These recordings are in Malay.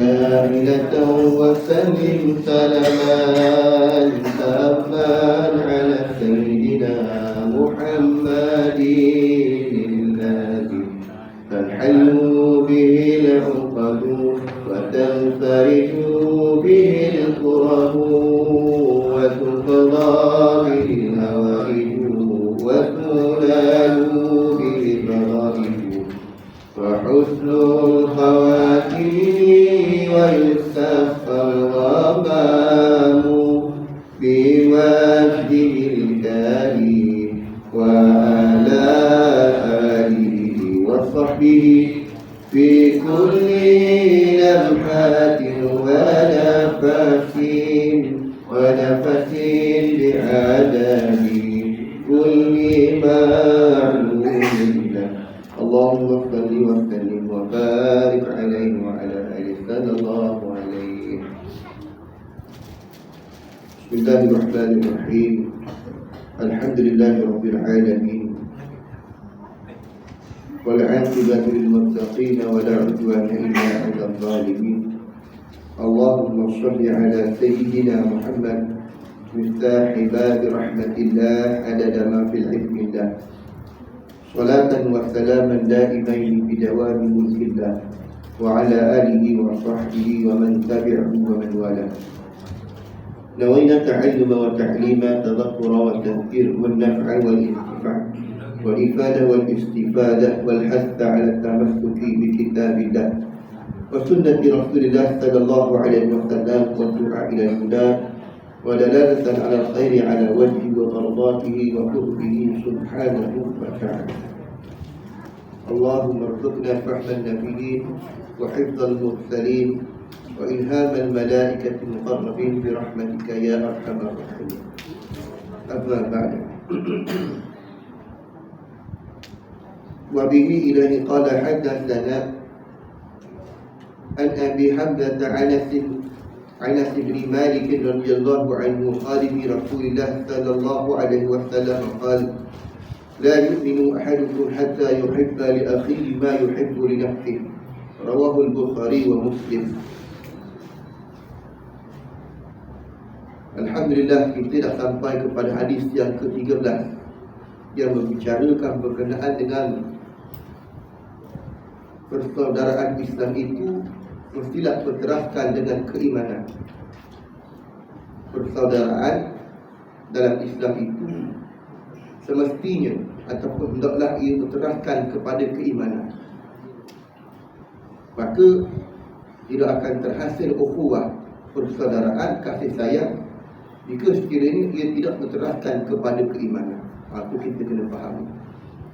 كاملة وسلم سلما تاما على سيدنا محمد الذي تنحل به العقد وتنفرج به الكرب وتقضى به الهوائج وتنال به الرغائب وحسن الخواتم ويستسقى الغمام بوجهه الكريم وعلى آله وصحبه في كل لمحة ونفس بعدد كل معلوم. اللهم صل وسلم وبارك عليه وعلى آله صلى الله عليه. بسم الله الرحمن الرحيم. الحمد لله رب العالمين والعاقبة للمتقين ولا عدوان إلا على الظالمين. اللهم صل على سيدنا محمد مفتاح باب رحمة الله عدد ما في العلم الله، صلاة وسلاما دائمين بدوام ملك الله وعلى آله وصحبه ومن تبعه ومن والاه. نوينا تعلم وتعليم تذكر والتذكير والنفع والانتفاع والإفادة والاستفادة والحث على التمسك بكتاب الله وسنة رسول الله صلى الله عليه وسلم والدعاء إلى الهدى ودلالة على الخير على وجهه ومرضاته وقربه سبحانه وتعالى. اللهم ارزقنا فهم النبيين وحفظ المرسلين وإلهام الملائكة المقربين برحمتك يا أرحم الراحمين. أما بعد، وبه إليه قال حدثنا عن أبي حمزة أنس بن مالك رضي الله عنه خادم رسول الله صلى الله عليه وسلم قال: لا يؤمن أحدكم حتى يحب لأخيه ما يحب لنفسه. رواه البخاري ومسلم. Alhamdulillah, kita dah sampai kepada hadis yang ke-13 yang membicarakan berkenaan dengan persaudaraan Islam itu mestilah terteraskan dengan keimanan. Persaudaraan dalam Islam itu semestinya ataupun hendaklah ia terteraskan kepada keimanan. Maka tidak akan terhasil ukhuwah, persaudaraan, kasih sayang, jika sekiranya ia tidak terteraskan kepada keimanan. Itu kita kena fahami.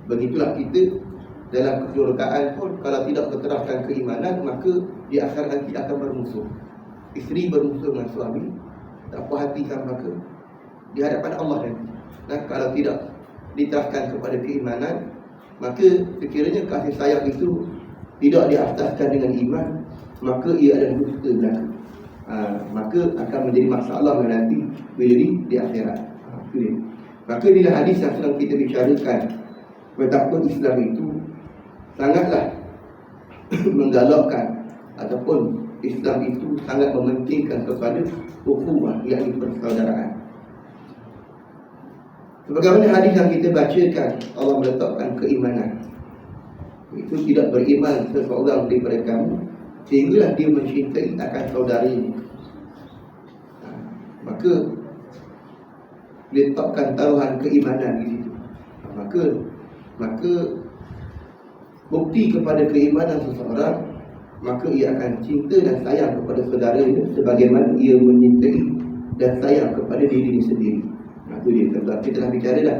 Begitulah kita dalam kekeluargaan pun, kalau tidak terteraskan keimanan, maka di akhir nanti akan bermusuh. Isteri bermusuh dengan suami, tak puas hati sama ke di hadapan Allah nanti. Dan kalau tidak diteraskan kepada keimanan, maka sekiranya kasih sayang itu tidak diasaskan dengan iman, maka ia adalah dusta belaka. Maka akan menjadi masalah nanti bila di akhirat. Maka inilah hadis yang sedang kita bicarakan, betapa Islam itu sangatlah menggalakkan ataupun Islam itu sangat mementingkan kepada ukhuwah, yakni persaudaraan. Sebagaimana hadis yang kita bacakan, Allah meletakkan keimanan. Itu tidak beriman seseorang daripada kamu sehinggalah dia mencintai akan saudarinya. Maka letakkan taruhan keimanan di situ. Maka bukti kepada keimanan seseorang, maka ia akan cinta dan sayang kepada saudaranya sebagaimana ia menyintai dan sayang kepada dirinya sendiri. Itu dia. Kita telah bicara dah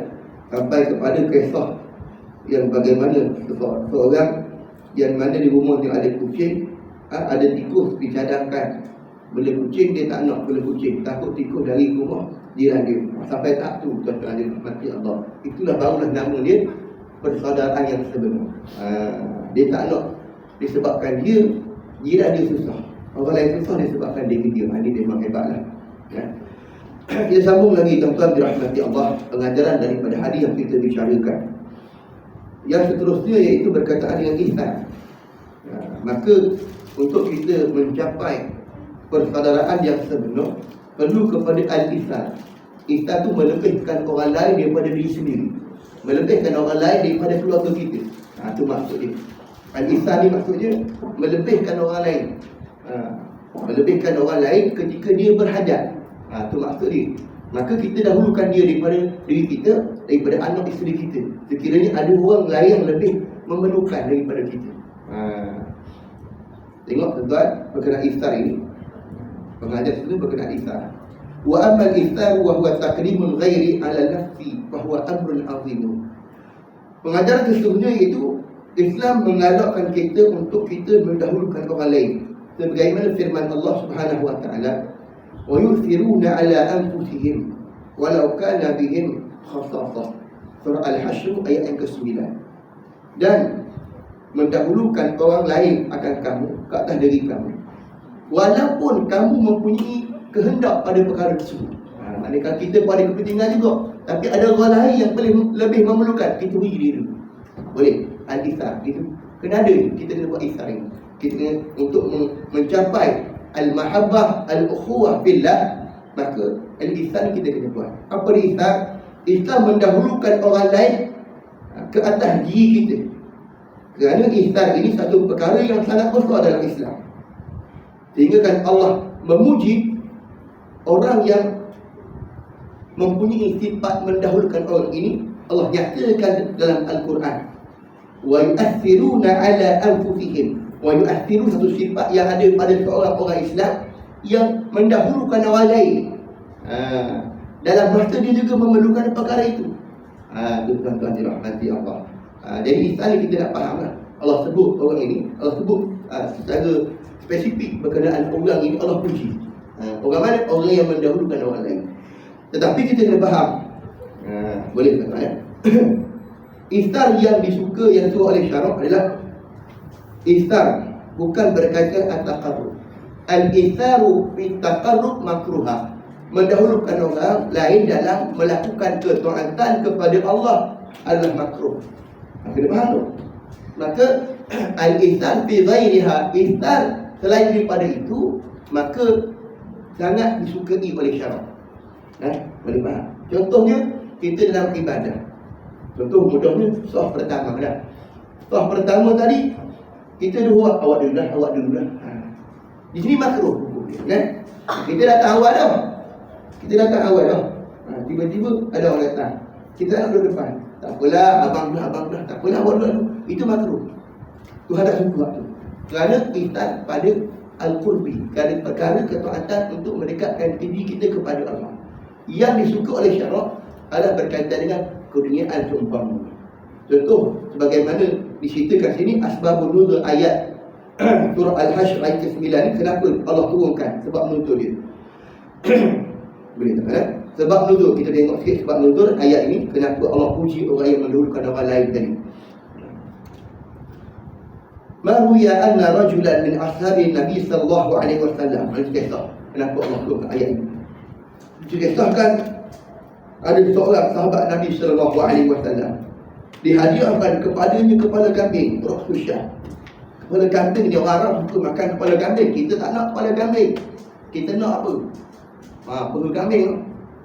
sampai kepada kisah yang bagaimana seorang yang mana di rumah dia ada kucing, ada tikus dicadangkan. Bela kucing dia tak nak bela kucing, takut tikus dari rumah jiran dia. Sampai tak tu tuan-tuan dia mati Allah. Itulah barulah nama dia persaudaraan yang sebenar. Dia tak nak disebabkan dia jiran dia susah, orang lain susah disebabkan dia. Ini memang hebatlah. Kita sambung lagi tuan-tuan dirahmati Allah, pengajaran daripada hadis yang kita bicarakan. Yang seterusnya iaitu berkaitan dengan ihsan. Maka untuk kita mencapai persaudaraan yang sebenar, perlu kepada al-ihsan. Ihsan tu melebihkan orang lain daripada diri sendiri, melebihkan orang lain daripada keluarga kita. Itu maksud dia. Al-ihsan ni maksudnya melebihkan orang lain, melebihkan orang lain ketika dia berhajat. Itu maksud dia. Maka kita dahulukan dia daripada diri kita, daripada anak isteri kita, sekiranya ada orang lain yang lebih memerlukan daripada kita. Tengok tuan-tuan berkenaan ihsan ini. Pengajar itu berkenaan ihsan. Wa amal ihsan wa huwa taqdimul ghairi 'ala nafsi wa huwa amrun 'azim. Pengajaran sesungguhnya iaitu Islam mengalahkan kita untuk kita mendahulukan orang lain. Sebagaimana firman Allah Subhanahu wa taala, wa yusiruna 'ala anfusihim walau kana bihim khassasah. Surah Al-Hasyr ayat yang ke-9. Dan mendahulukan orang lain akan kamu ke atas diri kamu, walaupun kamu mempunyai kehendak pada perkara tersebut. Maknanya kita pun ada kepentingan juga, tapi ada orang lain yang lebih memerlukan, kita beri dia dulu. Boleh? Al-ihsan itu kena ada. Kita kena buat ihsan ini. Kita kena untuk mencapai al-mahabbah al-ukhuwah billah, maka al-ihsan kita kena buat. Apa dia ihsan? Ihsan mendahulukan orang lain ke atas diri kita. Kerana ihsan ini satu perkara yang sangat besar dalam Islam. Sehingga kan Allah memuji orang yang mempunyai sifat mendahulukan orang ini. Allah nyatakan dalam Al-Quran, wa yu'athiruna ala anfusihim. Wa yu'athiru satu sifat yang ada pada seorang orang Islam yang mendahulukan orang lain. Dalam masa dia juga memerlukan perkara itu. Itu tuan-tuan dirahmati Allah. Jadi ihsan ni kita nak faham lah. Allah sebut orang ini, Allah sebut secara spesifik berkenaan orang ini, Allah puji. Orang mana? Orang yang mendahulukan orang lain. Tetapi kita kena faham, boleh kata ya. Ihsan yang disuka, yang disuruh oleh syarak adalah ihsan bukan berkaitan at-taqarrub. Al-ihsaru fi taqarrub makruha. Mendahulukan orang lain dalam melakukan ketaatan kepada Allah adalah makruh. Kena faham tu. Maka al-ihsan fi ghairiha, ihsan selain daripada itu, maka sangat disukai oleh syarak. Boleh faham? Contohnya kita dalam ibadah. Contoh mudahnya saf pertama dah. Saf pertama tadi kita dua awak dulu dah. Di sini makruh kan? Kita datang awal dah. Tiba-tiba ada orang datang. Kita nak duduk depan. Tak apalah, abang dah. Tak apalah, awak duduk. Itu makruh. Tuhan tak suka tu. Kerana ihsan pada al-qurbi, kerana perkara ketaatan untuk mendekatkan diri kita kepada Allah. Yang disuka oleh syarak adalah berkaitan dengan keduniaan seumpama. Contoh sebagaimana diceritakan sini asbabun nuzul ayat surah Al-Hasyr ayat ke-9 ni, kenapa Allah turunkan sebab nuzul dia. Boleh tak kan? Sebab nuzul, kita tengok sikit sebab nuzul ayat ini, kenapa Allah puji orang yang mendahulukan orang lain tadi. Maruya anna rajulan min ashabin Nabi sallallahu alaihi wasallam. Kenapa Allah turunkan ayat ini? Dikisahkan ada seorang sahabat Nabi sallallahu alaihi wasallam dihadiahkan kepadanya kepala kambing, Rasulullah. Kepala kambing ni, orang Arab suka makan kepala kambing. Kita tak nak kepala kambing. Kita nak apa? Kepala kambing.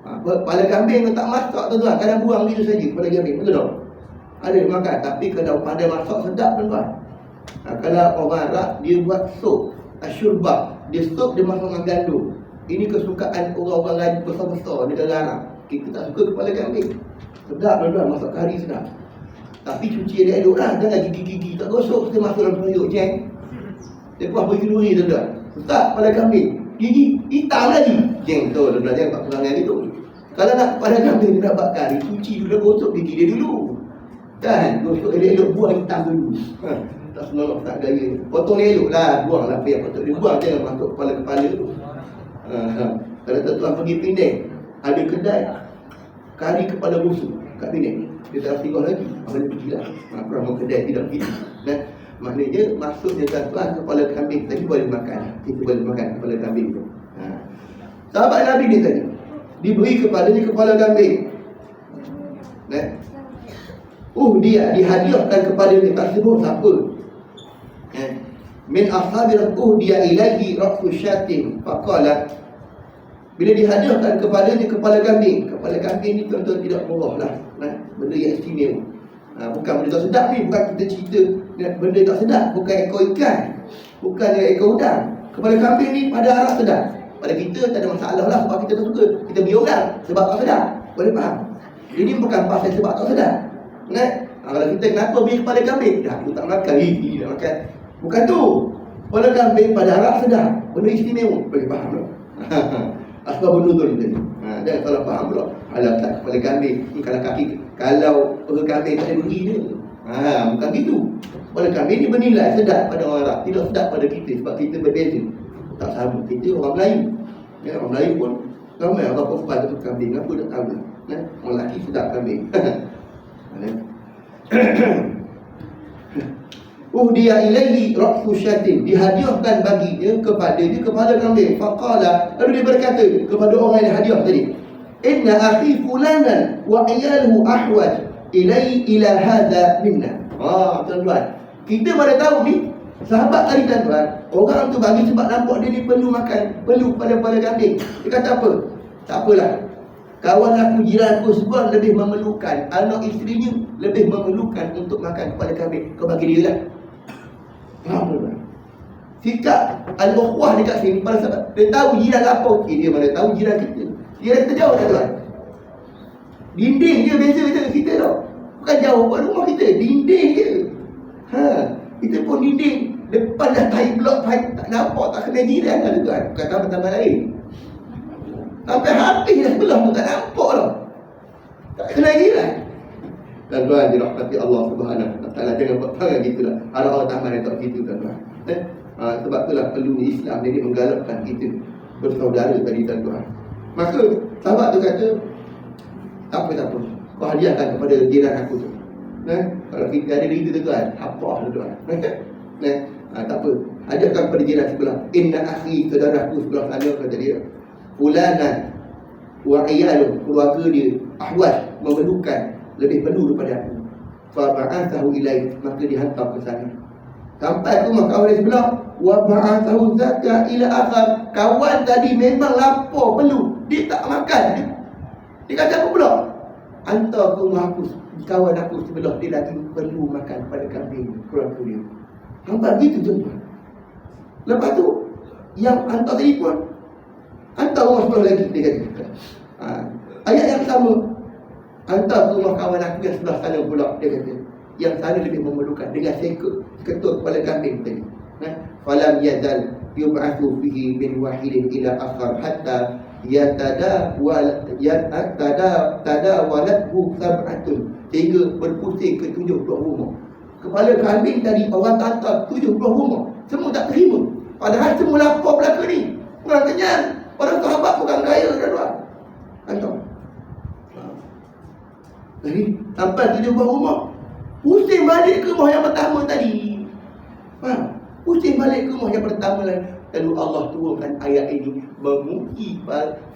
Kepala kambing tak masak tuan-tuan, kadang buang gitu saja kepala kambing, betul tak? Ada yang makan, tapi kalau pada masak sedap tuan-tuan. Kalau orang Arab dia buat sup, asyurbah, dia sup dia masak dengan gandum. Ini kesukaan orang-orang lain besar-besar di negara Arab. Kita tak suka kepala kambing. Sedap tuan-tuan, masak kari sedap. Tapi cuci dia elok lah, jangan gigi-gigi tak gosok, kita masuk dalam periuk jeng. Lepas beri-beri tuan-tuan. Sedap kepala kambing. Gigi hitam lagi. Jeng tu tuan-tuan, jangan buat perangai itu. Kalau nak kepala kambing dia nak buat kari, cuci dulu, gosok gigi dia dulu. Kan, gosok elok-elok, buang hitam dulu. Tak senang tak gaya. Potong elok lah, buang lah apa yang patut dia buang, jangan masuk kepala-kepala tu. Kalau tuan-tuan pergi Penang, ada kedai kari kepala busuk kat Penang. Dia tak tinggal lagi, boleh pergi lah. Ramai kedai tidak pergi. Maknanya maksudnya tuan-tuan, kepala kambing tadi boleh makan. Kita boleh makan kepala kambing tu. Sahabat Nabi ni tadi diberi kepadanya kepala kambing. Dia dihadiahkan kepada dia, tak sebut siapa. min ashabil uhdiya ilaihi ra'su syatin faqala, bila dihadiahkan kepadanya kepala kambing. Kepala kambing ni tuan-tuan tidak murah lah, benda yang istimewa. Bukan benda tak sedap ni, bukan kita cerita benda tak sedap, bukan ekor ikan, bukan ekor udang. Kepala kambing ni pada arah sedap. Pada kita tak ada masalah lah sebab kita tak suka. Kita beli orang sebab tak sedap. Boleh faham? Ini bukan pasal sebab tak sedap. Kalau kita kenapa beli kepala kambing? Dah aku tak makan, ini nak makan. Bukan tu. Kepala kambing pada arah sedap, benda istimewa. Boleh faham tak? Asbab nuzul tadi. Jangan salah faham pula. Alah tak kepala kambing ni kalau kaki, kalau kepala kambing tak ada beri dia. Bukan gitu. Kepala kambing ni bernilai sedap pada orang Arab, tidak sedap pada kita sebab kita berbeza. Tak sama. Kita orang Melayu. Orang Melayu pun ramai orang perempuan tu kambing. Apa tak tahu. Orang lelaki sedap kambing. Uhdiya ilaihi ra'su syatin, dihadiahkan baginya kepadanya kepala kambing. Faqala, lalu dia berkata kepada orang yang hadiah tadi, inna akhi fulanan wa iyaluhu ahwaj ila hadha minna. Tuan-tuan, kita pada tahu ni sahabat tadi tuan-tuan, orang tu bagi sebab nampak dia ni perlu makan, perlu pada kambing. Dia kata apa? Tak apalah, kawan aku, jiran aku semua lebih memerlukan, anak isterinya lebih memerlukan untuk makan kepala kambing. Kau bagi dia lah. Faham tak? Sikap al-ukhuwah dekat sini para sahabat. Dia tahu jiran apa, dia mana tahu jiran kita. Jiran kita jauh tak tuan? Dinding je beza dengan kita tau. Bukan jauh buat rumah kita, dinding je. Kita pun dinding depan dah tahi blok, tak nampak, tak kena jiran lah tuan. Bukan tambah-tambah lain. Sampai habis dah sebelah pun tak nampak tau. Tak kena jiran. Tuan-tuan dirahmati Allah Subhanahu Wa Taala, jangan buat perangai gitulah. Ada orang taman yang tak gitu tuan-tuan. Sebab itulah perlu Islam jadi menggalakkan kita bersaudara tadi tuan-tuan. Maka sahabat tu kata, tak apa, kau hadiahkan kepada jiran aku tu. Kalau kita ada gitu tuan-tuan, apa tuan-tuan? Tak apa, hadiahkan kepada jiran sebelah. Inna akhi, saudaraku sebelah sana, kata dia, fulanan wa iyalu, keluarga dia ahwaj, memerlukan, lebih perlu daripada aku. Fa ba'athahu ilai, maka dihantar ke sana. Sampai ke rumah kawan dia sebelah, wa ba'athahu zaka ila akhar, kawan tadi memang lapar perlu, dia tak makan. Dia kata apa pula? Hantar ke rumah aku, kawan aku sebelah, dia lagi perlu makan pada kambing keluarga dia. Hantar gitu tuan-tuan. Lepas tu yang hantar tadi pun hantar rumah sebelah lagi, dia kata. Ayat yang sama, hantar ke rumah kawan aku yang sebelah sana pula, dia kata. Yang sana lebih memerlukan, dengan ketuk kepala kambing tadi. Falam yazal yub'athu fihi min wahidin ila akhar hatta tadawalathu sab'atun, sehingga berpusing ke 70 rumah. Kepala kambing tadi orang hantar 70 rumah, semua tak terima. Padahal semua lapar belaka ni, orang kenyang, orang sahabat bukan kaya tuan-tuan. Hantar. Jadi sampai 70 rumah, pusing balik ke rumah yang pertama tadi. Pusing balik ke rumah yang pertama lagi. Lalu Allah turunkan ayat ini memuji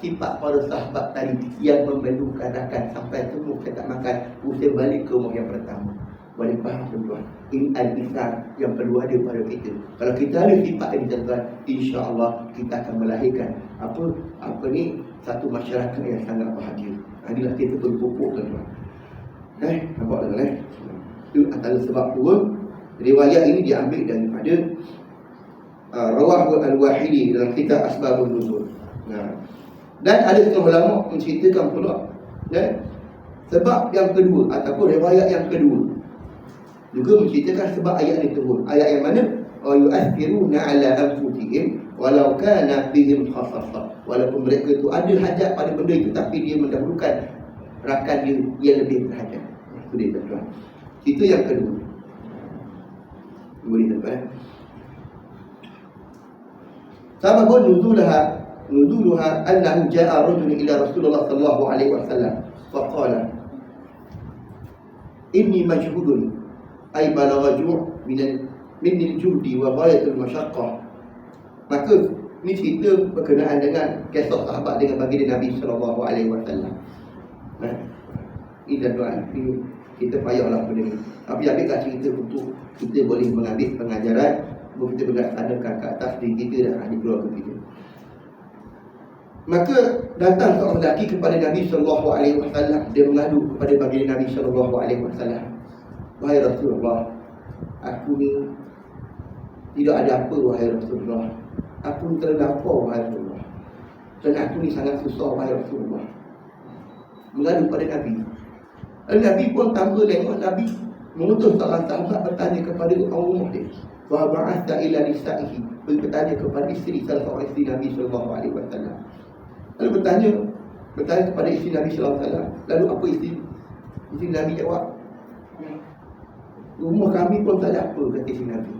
sifat para sahabat tadi yang memerlukan akan sampai semua kita tak makan, pusing balik ke rumah yang pertama. Boleh faham tuan-tuan? Ini al-Islam yang perlu ada pada kita. Kalau kita ada sifat ini tuan-tuan, insya-Allah kita akan melahirkan apa ni, satu masyarakat yang sangat bahagia. Inilah kita berpupuk tuan-tuan. Nampak tak? Itu antara sebab turun. Riwayat ini diambil daripada Rawahu al-Wahidi dalam kitab Asbabun Nuzul. Dan ada setengah ulama menceritakan pula sebab yang kedua ataupun riwayat yang kedua juga menceritakan sebab ayat ini turun. Ayat yang mana? Wa yu'athiruna 'ala anfusihim walau kana bihim khassasah. Walaupun mereka itu ada hajat pada benda itu, tapi dia mendahulukan rakan dia yang lebih berhajat. Itu dia tuan-tuan. Itu yang kedua. Boleh tuan-tuan. Sababun nuzuluha annahu ja'a rajulun ila Rasulullah sallallahu alaihi wasallam faqala inni majhudun ay balagha ju' min al-juhdi wa ghayatul masyaqqah. Maka ini cerita berkenaan dengan kisah sahabat dengan baginda Nabi sallallahu alaihi wasallam. Ini tuan, kita payahlah benda ni. Tapi ambil kat cerita untuk kita boleh mengambil pengajaran Baru kita berlaksanakan ke atas diri kita dan ahli keluarga kita. Maka datang seorang lelaki kepada Nabi SAW. Dia mengadu kepada baginda Nabi SAW. Wahai Rasulullah, aku ni tidak ada apa, wahai Rasulullah. Aku ni terdampar, wahai Rasulullah. Dan aku ni sangat susah, wahai Rasulullah. Mengadu kepada Nabi. Dan Nabi pun tanpa tengok, Nabi mengutus seorang sahabat bertanya kepada orang rumah dia. Wa ba'atha ila nisa'ihi, bertanya kepada isteri, salah seorang isteri Nabi SAW. Lalu bertanya kepada isteri Nabi SAW. Lalu apa isteri Nabi jawab? Rumah kami pun tak ada apa, kata isteri Nabi.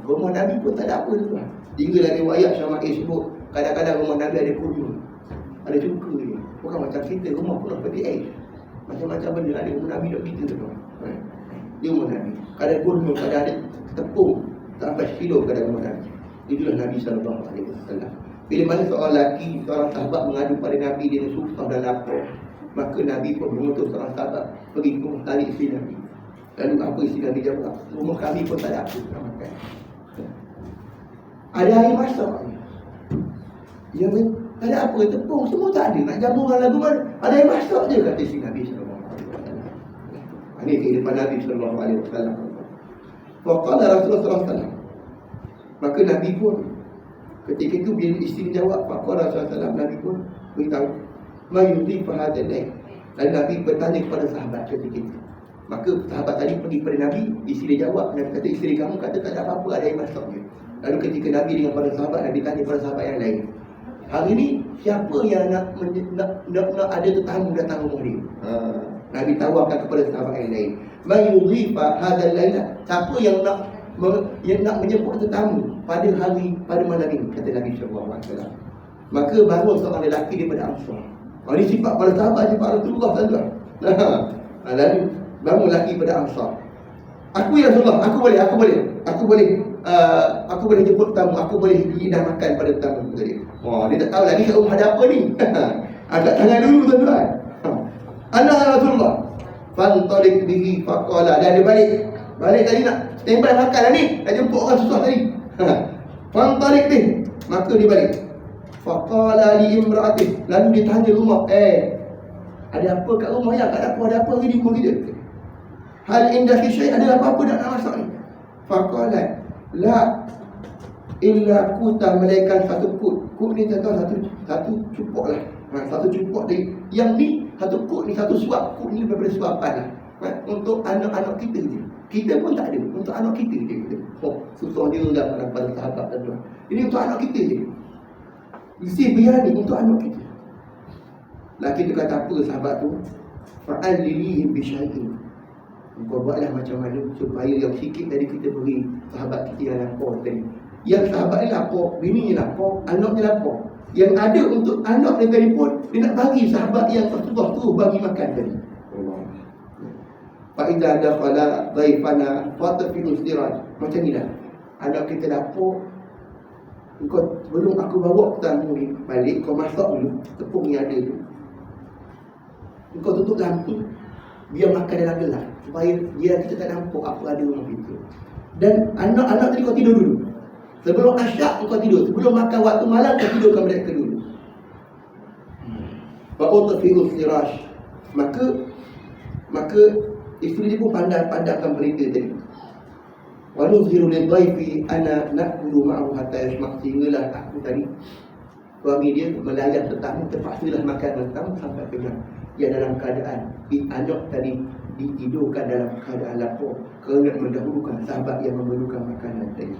Rumah Nabi pun tak ada apa juga. Hingga dari riwayat Syama'il sebut, kadang-kadang rumah Nabi ada kurma, ada cuka dia. Bukan macam kita, rumah pun seperti air. Macam-macam benda ada rumah Nabi dok kita tu. Dia rumah Nabi. Kadang kurma, kadang ada tepung sampai kilo kadang rumah Nabi. Itulah Nabi SAW. Bila mana seorang lelaki, seorang sahabat mengadu pada Nabi, dia susah dan lapar, maka Nabi pun mengutus seorang sahabat pergi ke rumah tali isteri Nabi. Lalu apa isteri Nabi jawab? Rumah kami pun tak ada apa nak makan. Ada air masak. Ya, tak ada apa, tepung semua tak ada. Nak jamu dengan lagu mana? Ada air masak je, kata isteri Nabi SAW. Ini kehidupan Nabi SAW. Faqala Rasulullah SAW. Maka Nabi pun ketika itu bila isteri jawab, faqala Rasulullah SAW, Nabi pun beritahu, ma yudhi fahadal lail. Lalu Nabi bertanya kepada sahabat ketika itu. Maka sahabat tadi pergi kepada Nabi, isteri jawab. Nabi kata, isteri kamu kata tak ada apa-apa, ada air masak je. Lalu ketika Nabi dengan para sahabat, Nabi tanya kepada sahabat yang lain, hari ni siapa yang nak ada tetamu datang rumah dia? Nabi tawarkan kepada sahabat yang lain, ma yudhi fahadal lail. Siapa yang nak menjemput tetamu pada malam ini, kata Nabi SAW. Maka bangun seorang lelaki daripada Ansar. Ini sifat para sahabat, sifat Rasulullah SAW. Lalu bangun lelaki pada Ansar. Aku ya Rasulullah, aku boleh jemput tamu, aku boleh hidang makan pada tamu tadi. Dia tak tahu lagi kat rumah ada apa ni. Angkat tangan dulu tuan-tuan. Ana Rasulullah. Fantalik bihi faqala. Dan dia balik tadi nak standby makan lah ni, nak jemput orang susah tadi. Fantalik bihi, maka dia balik. Faqala li imra'atih, lalu dia tanya rumah, ada apa kat rumah ya? Tak ada apa, ada apa lagi di rumah kita? Hal indaki syai', ada apa-apa nak masak ni? Faqalat la illa kuta, melainkan satu kut. Kut ni tak tahu satu cupok lah. Satu cupok dari yang ni, satu kut ni, satu suap. Kut ni daripada suapan lah. Untuk anak-anak kita je. Kita pun tak ada, untuk anak kita je. Susah dia dah pada sahabat tuan. Ini untuk anak kita je. Isi biryani untuk anak kita. Laki dia kata apa sahabat tu? Fa'alilihim bisyai'in. Kau buatlah macam mana supaya yang sikit tadi kita beri sahabat kita yang lapar tadi. Yang sahabat ni lapar, bini ni lapar, anak ni lapar. Yang ada untuk anak dia tadi pun, dia nak bagi sahabat yang Rasulullah tu bagi makan tadi. Fa'idha dakhala dhaifana fatfi'u siraj. Macam ni dah. Anak kita lapar, kau sebelum aku bawa tamu ni balik, kau masak dulu tepung yang ada tu. Kau tutup lampu, biar makan dalam gelas, supaya dia kita tak nampak apa ada rumah kita. Dan anak-anak tadi kau tidur dulu. Sebelum asyak kau tidur, sebelum makan waktu malam kau tidurkan mereka dulu. Fa'utfi'u siraj. Maka isteri dia pun pandang-pandangkan berita tadi. Wa nuzhiru lidhaifi ana na'kulu ma'ahu hatta yashma'. Sehinggalah aku tadi, suami dia melayan tetamu, terpaksalah makan dengan tetamu sampai kenyang. Yang dalam keadaan anak tadi ditidurkan dalam keadaan lapar kerana mendahulukan sahabat yang memerlukan makanan tadi.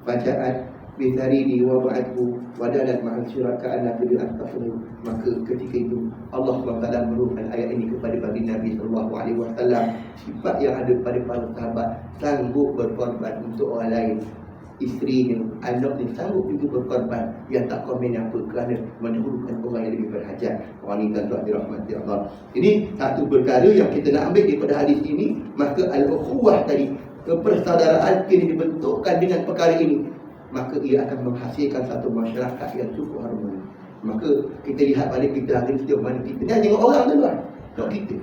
Bacaan Bitharidi wa ba'athu wadalat ma'al syuraka anna bil astafru. Maka ketika itu Allah SWT menurunkan ayat ini kepada baginda Nabi SAW. Sifat yang ada pada para sahabat, sanggup berkorban untuk orang lain. Isterinya, anaknya sanggup juga berkorban, yang tak komen apa kerana mendahulukan orang yang lebih berhajat. Orang ini tuan-tuan dirahmati Allah. Ini satu perkara yang kita nak ambil daripada hadis ini. Maka al-ukhuwah tadi, kepersaudaraan kini dibentukkan dengan perkara ini, maka ia akan menghasilkan satu masyarakat yang cukup harmoni. Maka kita lihat balik kita hari setiap mana kita. Jangan tengok orang tu tuan, tengok kita.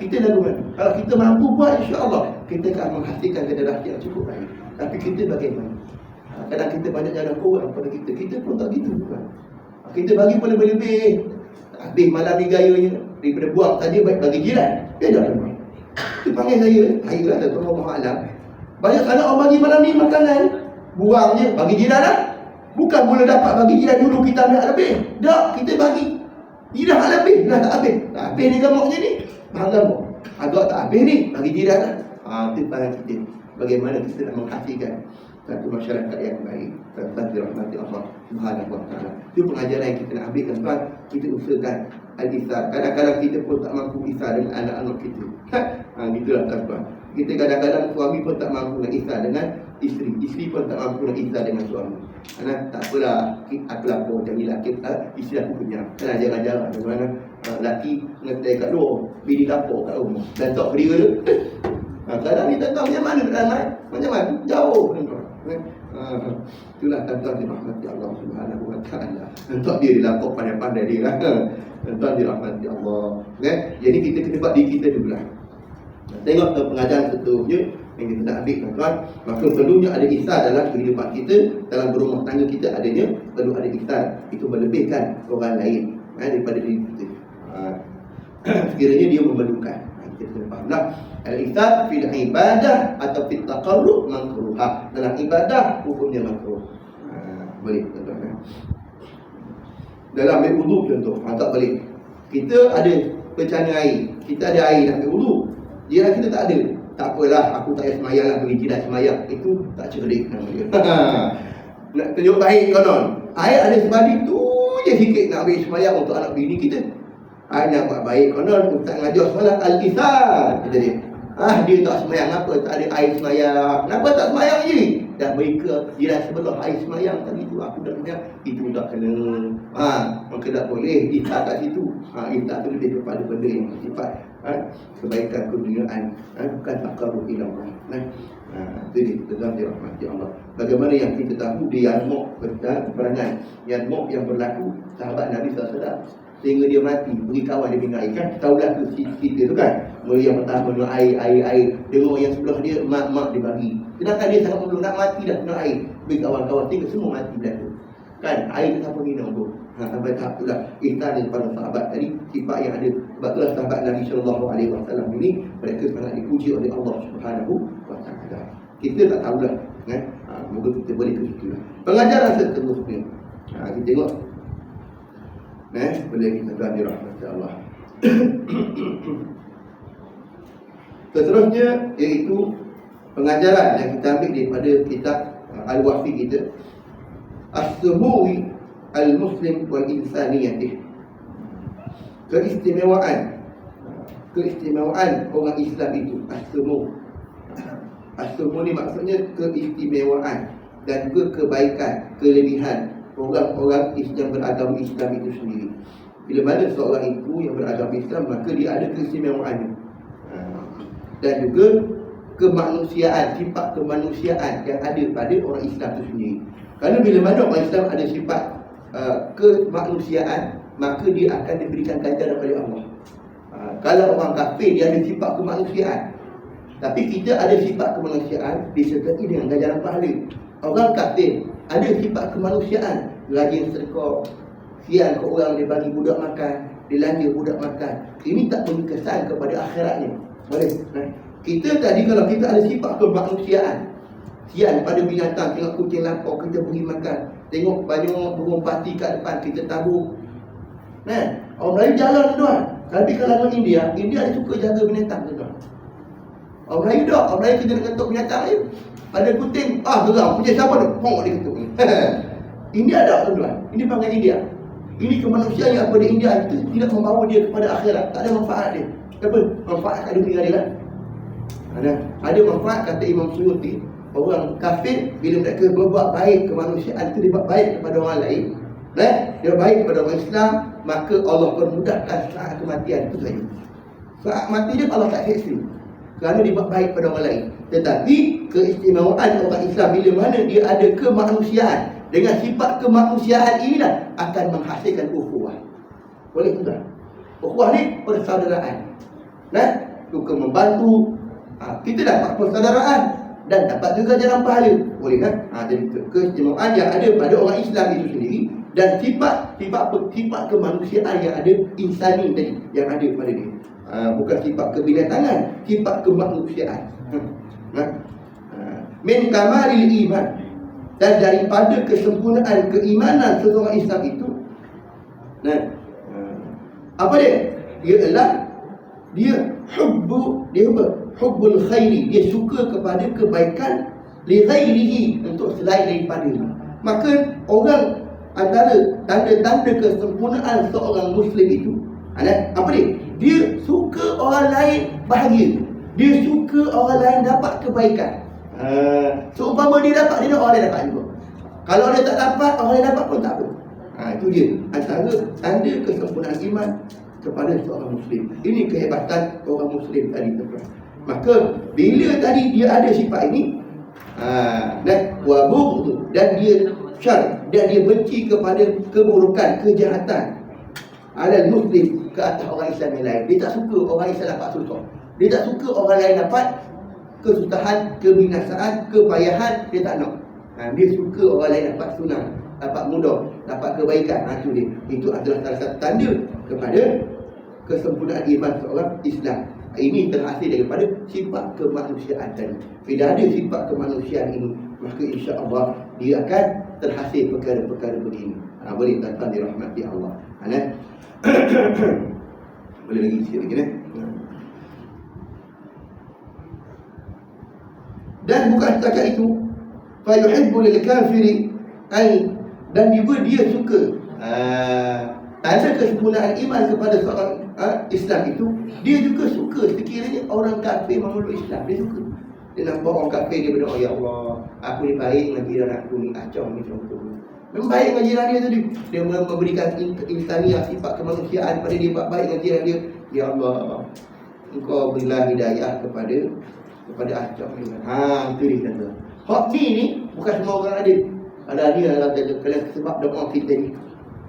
Kita lalu mana? Kalau kita mampu buat, insya-Allah kita akan menghasilkan generasi yang cukup baik. Tapi kita bagaimana? Kadang kita banyak jalan kurang pada kita. Kita pun tak gitu kan? Kita bagi pun lebih-lebih. Habis malam ni gayanya, daripada buang tadi baik bagi jiran. Dia dah rumah. Dia panggil saya, ayolah Datuk Allah Alam. Banyak sangat orang bagi malam ni makanan. Buang je, bagi jiran lah. Bukan mula dapat bagi jiran dulu kita ambil lebih. Tak, kita bagi. Jiran tak lebih, dah tak habis. Tak habis ni gamuknya ni. Faham gamuk? Agak tak habis ni, bagi jiran lah. Itu pandangan kita. Bagaimana kita nak menghasilkan satu masyarakat yang baik, tentang dirahmati Allah Subhanahu wa taala. Itu pengajaran yang kita nak ambil, tuan. Kita usahakan al-isar. Kadang-kadang kita pun tak mampu isar dengan anak-anak kita. Gitulah tuan. Kita kadang-kadang suami pun tak mampu nak isar dengan isteri. Isteri pun tak mampu nak isar dengan suami. Tak apalah, aku lapor jadi lelaki, isteri aku kenyang. Kan ajar-ajar bagaimana lelaki ngetai kat luar, bini lapor kat rumah dan tak berdiri tu. Kadang ni tak tahu macam mana nak ramai. Macam mana? Jauh. Itulah tuan-tuan dirahmati Allah Subhanahu wa taala. Untuk dia dilapor pandai-pandai dia lah. Tuan-tuan dirahmati Allah. Jadi kita kena buat diri kita dulu lah. Tengok pengajaran seterusnya yang kita nak ambil, tuan-tuan. Maka perlunya ada ihsan dalam kehidupan kita, dalam berumah tangga kita adanya perlu ada ihsan. Itu melebihkan orang lain daripada diri kita. Sekiranya dia memerlukan. Kita kena fahamlah. Al-ihsan fil ibadah atau fil taqarrub makruh. Dalam ibadah hukumnya makruh. Boleh, tuan-tuan. Dalam ambil wudu contoh, tak boleh. Kita ada bencana air, kita ada air nak ambil wudu. Jiran kita tak ada. Tak apalah, aku tak payah semayang lah, bagi jiran semayang. Itu tak cerdik nama dia. Nak tunjuk baik konon. Air ada sebadi tu je sikit nak ambil semayang untuk anak bini kita. Nak buat baik konon, ustaz ngajar solat al-ihsan. Kata dia. Dia tak semayang, apa tak ada air semayang. Kenapa tak semayang je? Dah beri ke jiran sebelah air semayang tadi tu, aku dah semayang. Itu tak kena. Maka tak boleh ihsan kat situ. Ihsan tu lebih kepada benda yang bersifat kebaikan keduniaan, bukan taqarrub ila Allah. Itu dia, tetap dirahmati Allah. Bagaimana yang kita tahu di Yarmouk peperangan Yarmouk yang berlaku, sahabat Nabi SAW sehingga dia mati, beri kawan dia minum air. Kan tahulah tu cerita tu kan. Mula yang pertama minum air. Tengok yang sebelah dia, mak dia bagi. Sedangkan dia sangat belum nak mati dah minum air. Beri kawan-kawan, tengok semua mati dah tu. Kan, air tu siapa minum tu. Sampai tahap tu lah ihsan daripada sahabat tadi, sifat yang ada. Sebab itulah sahabat Nabi SAW ini, mereka sangat dipuji oleh Allah Subhanahu wa taala. Kita tak tahulah kan. Moga kita boleh ke situ lah. Pengajaran seterusnya, kita tengok boleh kita doa dirahmati Allah. Seterusnya iaitu pengajaran yang kita ambil daripada kitab Al-Wafi kita, As-Sumuwi Al-Muslim wal-Insaniyatih. Keistimewaan orang Islam itu, As-Sumu. As-Sumu ni maksudnya keistimewaan dan juga kebaikan, kelebihan orang-orang yang beragama Islam itu sendiri. Bila mana seorang itu yang beragama Islam, maka dia ada keistimewaannya. Dan juga kemanusiaan, sifat kemanusiaan yang ada pada orang Islam itu sendiri. Kerana bila mana orang Islam ada sifat kemanusiaan, maka dia akan diberikan ganjaran oleh Allah. Kalau orang kafir dia ada sifat kemanusiaan, tapi kita ada sifat kemanusiaan disertai dengan ganjaran pahala. Orang kafir ada sifat kemanusiaan, rajin sedekah, siang ke orang, dia bagi budak makan, dia belanja budak makan. Ini tak beri kesan kepada akhiratnya. Boleh. Kita tadi kalau kita ada sifat kemanusiaan, siang pada binatang, tengok kucing lapar kita beri makan, tengok banyak burung pati kat depan kita tabur. Orang Melayu jalan tuan. Tapi kalau orang India dia suka jaga binatang tuan. Orang Melayu tak, orang Melayu kita nak ketuk binatang je. Ada kucing, geram, kucing siapa tu? Dia ketuk ni. India tak tuan. Ini panggil India. Ini kemanusiaan yang pada India itu tidak membawa dia kepada akhirat. Tak ada manfaat dia. Apa? Manfaat kat dunia dia lah. Ada manfaat, kata Imam Suyuti. Orang kafir bila mereka berbuat baik kemanusiaan itu, dia buat baik kepada orang lain, dia baik kepada orang Islam, maka Allah permudahkan saat kematian itu saja. Saat mati dia Allah tak seksa, kerana dia buat baik kepada orang lain. Tetapi keistimewaan orang Islam bila mana dia ada kemanusiaan, dengan sifat kemanusiaan inilah akan menghasilkan ukhuwah. Boleh tuan? Ukhuwah ni persaudaraan. Suka membantu. Kita dapat persaudaraan. dan dapat juga ganjaran pahala. Boleh kan? Jadi keistimewaan yang ada pada orang Islam itu sendiri, dan sifat kemanusiaan yang ada, insani tadi yang ada pada dia. Bukan sifat kebinatangan, sifat kemanusiaan. Min kamalil iman, dan daripada kesempurnaan keimanan seseorang Islam itu, apa dia? Dia hubbul khairi, dia suka kepada kebaikan, li ghairihi, untuk selain daripadanya. Maka orang, antara tanda-tanda kesempurnaan seorang Muslim itu, apa dia? Dia suka orang lain bahagia, dia suka orang lain dapat kebaikan. Seumpama dia dapat, dia nak orang lain dapat juga. Kalau dia tak dapat, orang lain dapat pun tak apa. Itu dia antara tanda kesempurnaan iman kepada seorang Muslim. Ini kehebatan orang Muslim tadi, tuan. Maka bila tadi dia ada sifat ini, dan dia syar, dan dia benci kepada keburukan, kejahatan alal Muslim, ke atas orang Islam yang lain. Dia tak suka orang Islam dapat susah, dia tak suka orang lain dapat kesusahan, kebinasaan, kepayahan. Dia tak nak. Dia suka orang lain dapat senang, dapat mudah, dapat kebaikan. Itu dia. Itu adalah salah satu tanda kepada kesempurnaan iman seorang Islam. Ini terhasil daripada sifat kemanusiaan tadi. Bila ada sifat kemanusiaan ini, maka insya-Allah dia akan terhasil perkara-perkara begini. Boleh tuan-tuan dirahmati Allah. Boleh lagi sikit lagi. Dan bukan setakat itu, fa yuhibbu lil kafiri ay, dan juga dia suka, tanda kesempurnaan iman kepada seorang Islam itu, dia juga suka sekiranya orang kafir memeluk Islam. Dia suka. Dia nampak orang kafir, dia berdoa, ya Allah, aku ni baik dengan jiran aku ni, acau ni contoh. Memang baik dengan jiran dia tadi. Dia memberikan insaniah, sifat kemanusiaan pada dia, baik dengan jiran dia. Ya Allah, Engkau berilah hidayah kepada acau ni. Itu dia kata. Hak ni bukan semua orang ada. Ada dia kalau sebab doa kita ni,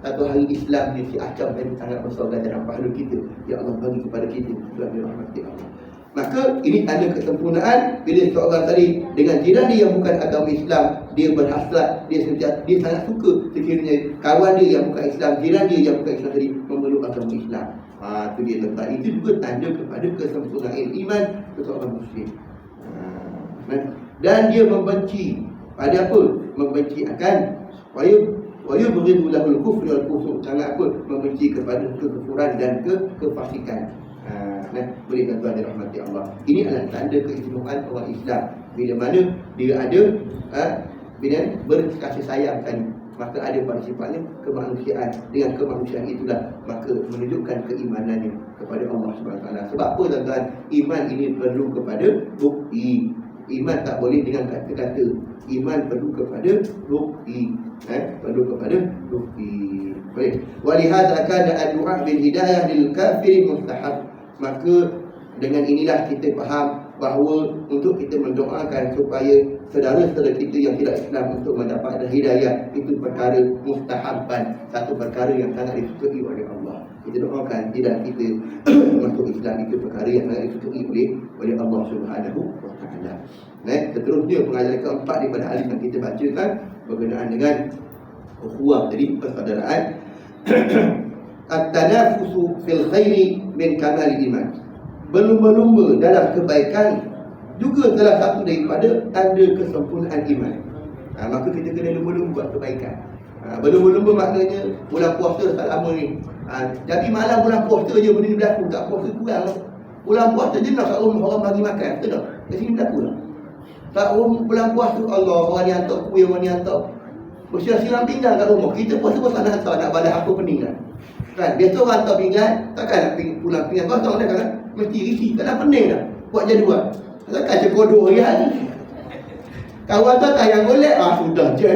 satu hari Islam ni, si acam tadi sangat besar ganjaran pahala kita. Ya Allah bagi kepada kita. Rahmati Allah. Maka ini tanda kesempurnaan bila seorang tadi dengan jiran dia yang bukan agama Islam, dia berhasrat, dia sangat suka sekiranya kawan dia yang bukan Islam, jiran dia yang bukan Islam tadi memeluk agama Islam. Itu dia letak. Itu juga tanda kepada kesempurnaan iman seorang Muslim. Dan dia membenci pada apa? Membenci akan wayubghidu lahul kufr wal fusuk, sangat apa? Membenci kepada kekufuran dan kefasikan. Boleh tuan-tuan dirahmati Allah. Ini adalah tanda keistimewaan orang Islam. Bila mana dia ada bila berkasih sayang tadi, maka ada pada sifatnya kemanusiaan. Dengan kemanusiaan itulah maka menunjukkan keimanannya kepada Allah SWT. Sebab apa tuan-tuan? Iman ini perlu kepada bukti. Iman tak boleh dengan kata-kata. Iman perlu kepada bukti. Perlu kepada bukti. Baik. Walihadza kana ad-du'a bil hidayah lil kafir mustahab. Maka dengan inilah kita faham bahawa untuk kita mendoakan supaya saudara-saudara kita yang tidak Islam untuk mendapat hidayah, itu perkara mustahabban, satu perkara yang sangat disukai oleh Allah. Kita doakan tidak kita masuk Islam, itu perkara yang sangat disukai oleh Allah Subhanahu wa taala. Seterusnya pengajaran keempat daripada hadis yang kita bacakan berkenaan dengan ukhuwah tadi, persaudaraan. At-tanafusu fil khairi min kamal iman. Berlumba-lumba dalam kebaikan juga salah satu daripada tanda kesempurnaan iman. Maka kita kena lumba-lumba buat kebaikan. Berlumba-lumba maknanya bulan puasa tak lama ni. Jadi malam bulan puasa je benda ni berlaku, tak puasa kurang. Bulan puasa je nak kat rumah orang bagi makan, betul tak? Kat sini berlaku lah. Tak bulan puasa, Allah, orang ni hantar kuih, orang ni hantar bersilang-silang pinggan kat rumah. Kita puasa pun tak nak hantar, nak balas apa pening kan? Biasa orang hantar pinggan, takkan nak pulang pinggan kosong kan? Mesti isi, tak nak pening dah buat jadual. Takkan cekodoh hari-hari. Kawan tu tak yang golek, sudah je.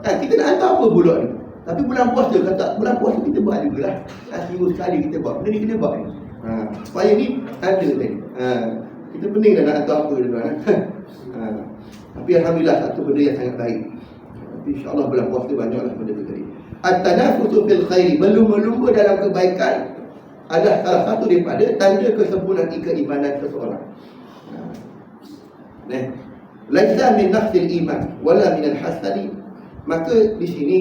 Kita nak hantar apa bulan ni? Tapi bulan puasa kata, bulan puasa kita buat jugalah. Seminggu sekali kita buat. Benda ni kena buat ni. Supaya ni ada tadi. Kita pening dah nak hantar apa tuan. Tapi Alhamdulillah satu benda yang sangat baik. InsyaAllah bulan puasa banyaklah benda tu tadi. At-tanafusu fil khairi, berlumba-lumba dalam kebaikan adalah salah satu daripada tanda kesempurnaan keimanan seseorang. laisa min nafsil iman wala min al-hasadi. Maka di sini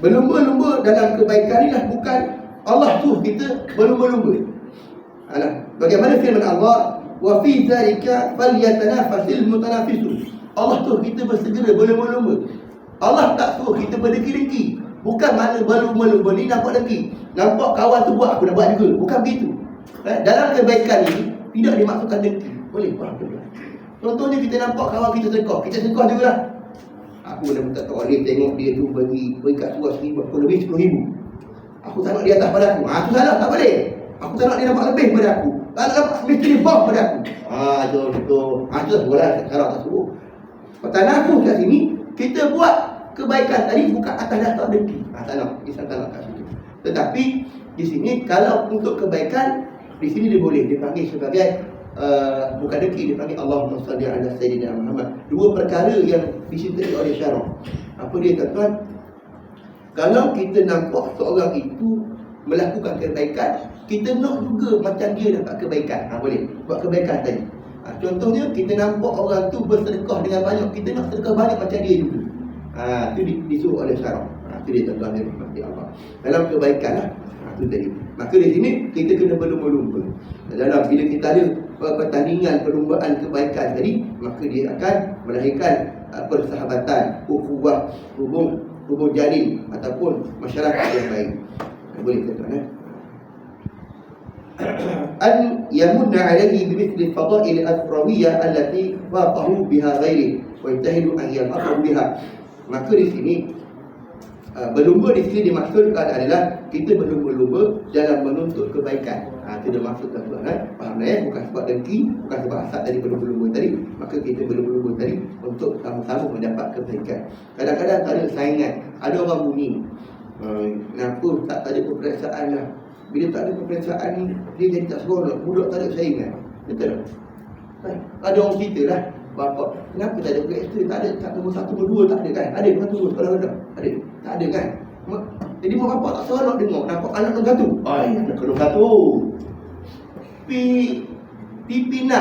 berlumba-lumba dalam kebaikan ni lah bukan Allah suruh kita berlumba-lumba. Bagaimana firman Allah, wa fi dzalika falyatanafasil mutanafisun. Allah suruh kita bersegera berlumba-lumba. Allah tak suruh kita berdengki-dengki. Bukan mana berlumba-lumba ni nampak dengki, nampak kawan tu buat, aku nak buat juga. Bukan begitu. Dalam kebaikan ni tidak dimaksudkan dengki. Boleh faham tak? Contohnya kita nampak kawan kita sedekah, kita sedekah juga lah. Aku dah minta boleh tengok dia tu bagi kat surah 1000, aku lebih 10,000. Aku tak nak dia atas pada aku. Itu salah, tak boleh. Aku tak nak dia dapat lebih pada aku. Tak nak dapat mesti dia bawah pada aku. Contoh. Itu lah boleh cara tak suruh. Pertanyaan aku kat sini, kita buat kebaikan tadi bukan atas dasar dengki. Tak nak, Islam tak nak kat situ. Tetapi di sini kalau untuk kebaikan, di sini dia boleh dipanggil sebagai bukan dengki, dipanggil Allahumma salli ala sayyidina Muhammad. Dua perkara yang dicintai oleh syarak. Apa dia tuan-tuan? Kalau kita nampak seorang itu melakukan kebaikan, kita nak juga macam dia dapat kebaikan. Boleh buat kebaikan tadi. Contohnya kita nampak orang tu bersedekah dengan banyak, kita nak sedekah banyak macam dia juga. Itu disuruh oleh syarak. Itu dia tuan-tuan dia rahmati Allah. Dalam kebaikan lah. Itu tadi. Maka di sini kita kena berlumba-lumba. Dalam bila kita ada pertandingan perlumbaan kebaikan tadi, maka dia akan melahirkan persahabatan, ukhuwah, hubung jalin ataupun masyarakat yang baik. Boleh tuan-tuan. An yamunna alaihi bimithli fadail al-akhrawiyyah allati waqahu biha ghairi wa yatahidu an yalhaqu biha. Maka di sini berlumba di sini dimaksudkan adalah kita berlumba-lumba dalam menuntut kebaikan. Itu dia maksud tuan-tuan. Faham ya? Bukan sebab dengki, bukan sebab hasad tadi berlumba-lumba tadi. Maka kita berlumba-lumba tadi untuk sama-sama mendapat kebaikan. Kadang-kadang tak ada saingan. Ada orang bunyi, kenapa tak ada peperiksaan lah. Bila tak ada peperiksaan ni, dia jadi tak seronok. Budak tak ada saingan. Betul tak? Ada orang cerita lah, bapa, kenapa tak ada peperiksaan? Tak ada, tak nombor 1, nombor 2 tak ada kan? Ada nombor 1 sekolah rendah? Ada? Tak ada kan? Jadi mak bapak tak seronok dengar nampak anak nombor 1. Anak nombor 1 P6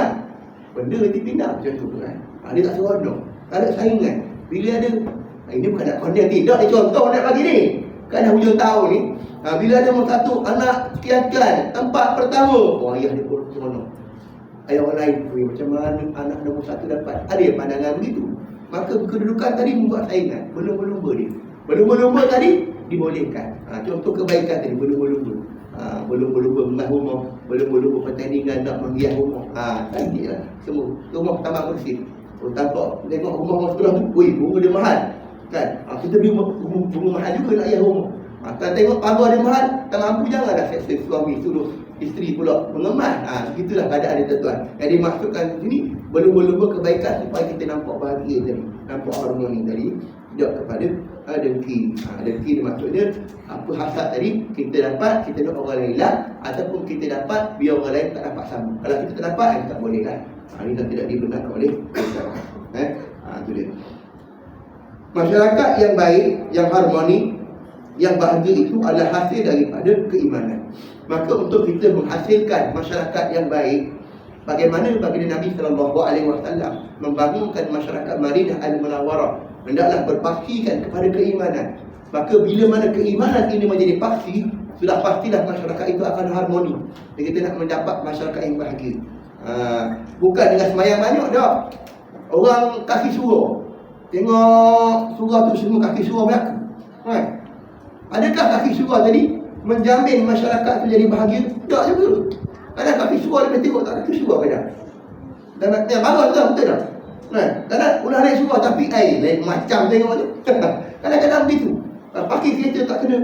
benda P6 macam tu kan. Dia tak seronok, tak ada saingan. Bila ada, ini bukan nak condemn, tidak, dia contoh nak bagi ni. Kan dah hujung tahun ni, bila ada nombor 1 anak sekian-sekian, tempat pertama, ayah dia pun seronok. Ayah orang lain, macam mana anak nombor 1 dapat? Ada pandangan begitu. Maka kedudukan tadi membuat saingan. Berlumba-lumba dia. Berlumba-lumba tadi dibolehkan. Contoh kebaikan tadi, berlumba-lumba. Berlumba-lumba mengas rumah, berlumba-lumba pertandingan nak menghias rumah. Cantik lah semua. Rumah tambah bersih. Tampak tengok rumah orang sebelah tu, bunga dia mahal kan. Kita beli bunga mahal juga nak hias rumah. Kalau tengok pagar dia mahal, tak mampu, janganlah seksa suami suruh isteri pula mengemas. Begitulah keadaan dia tuan-tuan. Yang dimaksudkan di sini berlumba-lumba kebaikan supaya kita nampak bahagia tadi, nampak harmoni tadi, tidak kepada dengki. Dengki dia maksudnya apa hasad tadi kita dapat, kita nak orang lain hilang, ataupun kita dapat biar orang lain tak dapat sama. Kalau kita tak dapat, tak boleh kan. Ini dah tidak dibenarkan oleh itu dia. Masyarakat yang baik, yang harmoni, yang bahagia itu adalah hasil daripada keimanan. Maka untuk kita menghasilkan masyarakat yang baik, bagaimana baginda Nabi SAW membangunkan masyarakat Madinah Al-Munawwarah, hendaklah berpastikan kepada keimanan. Maka bila mana keimanan ini menjadi pasti, sudah pastilah masyarakat itu akan harmoni. Dan kita nak mendapat masyarakat yang bahagia. Bukan dengan semayang banyak dah. Orang kaki surau, tengok surau tu semua kaki surau berlaku. Adakah kaki surau tadi menjamin masyarakat tu jadi bahagia? Tak juga. Kadang kaki surau dia tengok tak kaki surau kadang. Dan yang bagus tu betul tak? Kadang udah naik surau tapi lain macam tengok tu. Kadang-kadang begitu. Pakai kereta tak kena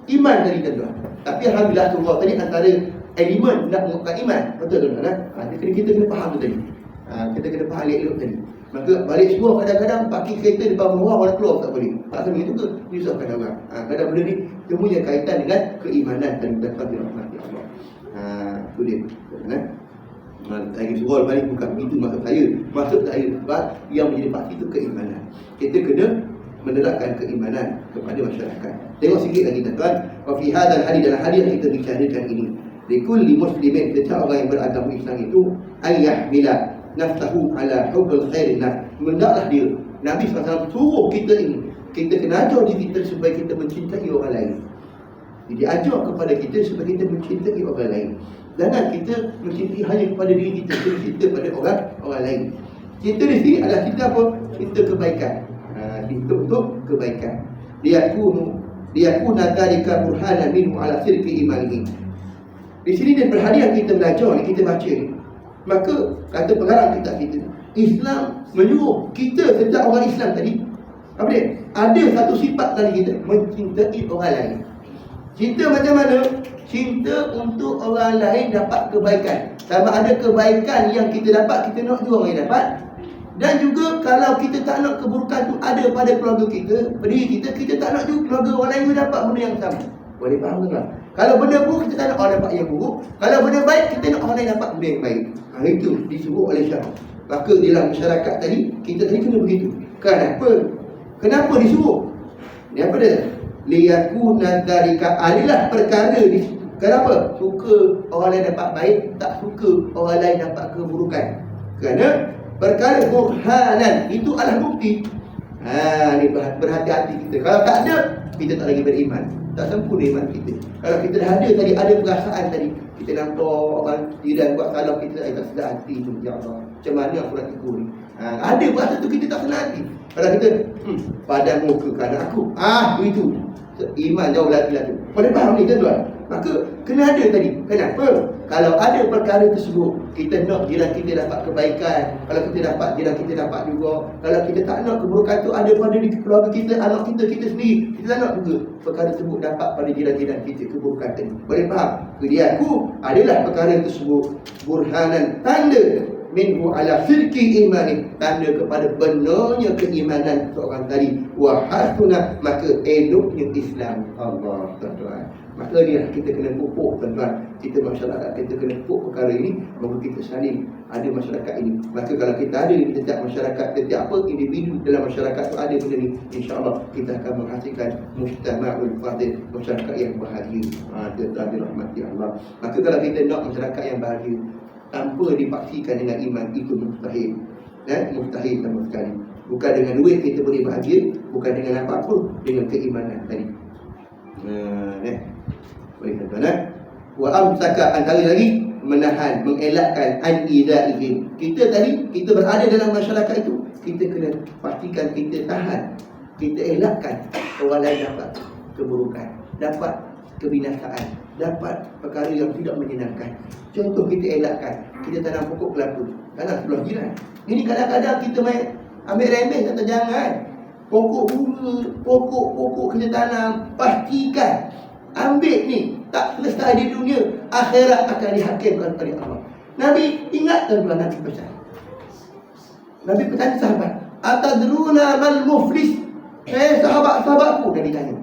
iman tadi tuan-tuan. Tapi alhamdulillah surau tadi antara elemen nak menguatkan iman. Betul tuan-tuan. Kita kena faham tu tadi. Kita kena faham elok tadi. Maka balik surau kadang-kadang pakai kereta depan rumah orang keluar tak boleh. Tak boleh itu ke? Menyusahkan orang. Kadang benda ni semuanya kaitan dengan keimanan dan dapat dirahmati Allah. Itu dia. Lagi surau balik bukan begitu maksud saya. Maksud saya sebab yang menjadi pasti itu keimanan. Kita kena menerapkan keimanan kepada masyarakat. Tengok sikit lagi tuan-tuan. Wa fi hadzal hadis, dalam hadis yang kita bicarakan ini, likulli muslimin, setiap orang yang beragama Islam itu ayah bila nafsahu ala hubbil khair. Nah, hendaklah dia Nabi SAW suruh kita ini, kita kena ajar diri kita supaya kita mencintai orang lain. Jadi ajar kepada kita supaya kita mencintai orang lain. Jangan kita mencintai hanya kepada diri kita, kita cinta pada orang lain. Cinta di sini adalah cinta apa? Cinta kebaikan. Cinta untuk kebaikan. Liyakuna dzalika burhanan minhu ala sirki imanihi. Di sini dan perharian kita belajar ni, kita baca ni, maka kata pengarang kita Islam menyuruh kita sejak orang Islam tadi, apa dia? Ada satu sifat tadi kita, mencintai orang lain. Cinta macam mana? Cinta untuk orang lain dapat kebaikan. Sama ada kebaikan yang kita dapat, kita nak juga orang lain dapat. Dan juga kalau kita tak nak keburukan tu ada pada keluarga kita, pada diri kita, kita tak nak juga keluarga orang lain juga dapat benda yang sama. Boleh faham tak? Kalau benda buruk, kita tak nak orang dapat yang buruk. Kalau benda baik, kita nak orang lain dapat benda yang baik. Itu disuruh oleh syarak. Maka dalam masyarakat tadi, kita tadi kena begitu. Kenapa? Kenapa disuruh? Ni apa dia? Liyakuna dzalika, adalah perkara di situ. Kenapa? Suka orang lain dapat baik, tak suka orang lain dapat keburukan. Kerana perkara burhanan itu adalah bukti. Ni berhati-hati kita. Kalau tak ada, kita tak lagi beriman. Tak sempurna iman kita. Kalau kita dah ada tadi, ada perasaan tadi, kita nampak orang jiran buat salah, kita tak sedar hati tu, ya Allah, macam mana aku nak tegur ni? Ada perasaan tu, kita tak sedar hati. Kalau kita padan muka kerana aku, itu iman jauh lagi lah tu. Boleh faham ni tuan-tuan? Maka kena ada tadi. Kenapa? Kalau ada perkara tersebut, kita nak jiran kita dapat kebaikan. Kalau kita dapat, jiran kita dapat juga. Kalau kita tak nak keburukan tu ada pada keluarga kita, anak kita, kita sendiri, kita tak nak juga perkara tersebut dapat pada jiran-jiran kita keburukan tadi. Boleh faham? Kemudianku adalah perkara tersebut burhanan, tanda minhu ala sirki imani, tanda kepada benarnya keimanan seorang tadi. Wa hasuna, maka eloknya Islam. Allah, tuan-tuan. Maka dia kita kena pupuk, tuan-tuan. Kita masyarakat, kita kena pupuk perkara ini. Maka kita saling ada masyarakat ini. Maka kalau kita ada di setiap masyarakat, setiap apa individu dalam masyarakat tu ada benda ni, insya-Allah kita akan menghasilkan mujtama'ul fadil, masyarakat yang bahagia. Tuan-tuan dirahmati Allah. Maka kalau kita nak masyarakat yang bahagia tanpa dipaksikan dengan iman, itu mustahil. Mustahil sama sekali. Bukan dengan duit kita boleh bahagia, bukan dengan apa pun, dengan keimanan tadi. Boleh tuan-tuan. Wa amsaka, antara lagi menahan, mengelakkan an idza'ihim. Kita tadi, kita berada dalam masyarakat itu, kita kena pastikan kita tahan, kita elakkan orang lain dapat keburukan, dapat kebinasaan, dapat perkara yang tidak menyenangkan. Contoh kita elakkan, kita tanam pokok kelapa, tanam sebelah jiran. Ini kadang-kadang kita main ambil remeh, kata jangan. Pokok bunga, pokok kita tanam, pastikan ambil ni, tak selesai di dunia, akhirat akan dihakimkan oleh Allah. Nabi ingat tuan-tuan, Nabi pesan. Nabi bertanya sahabat, atadruna mal muflis? Sahabat-sahabatku, Nabi tanya,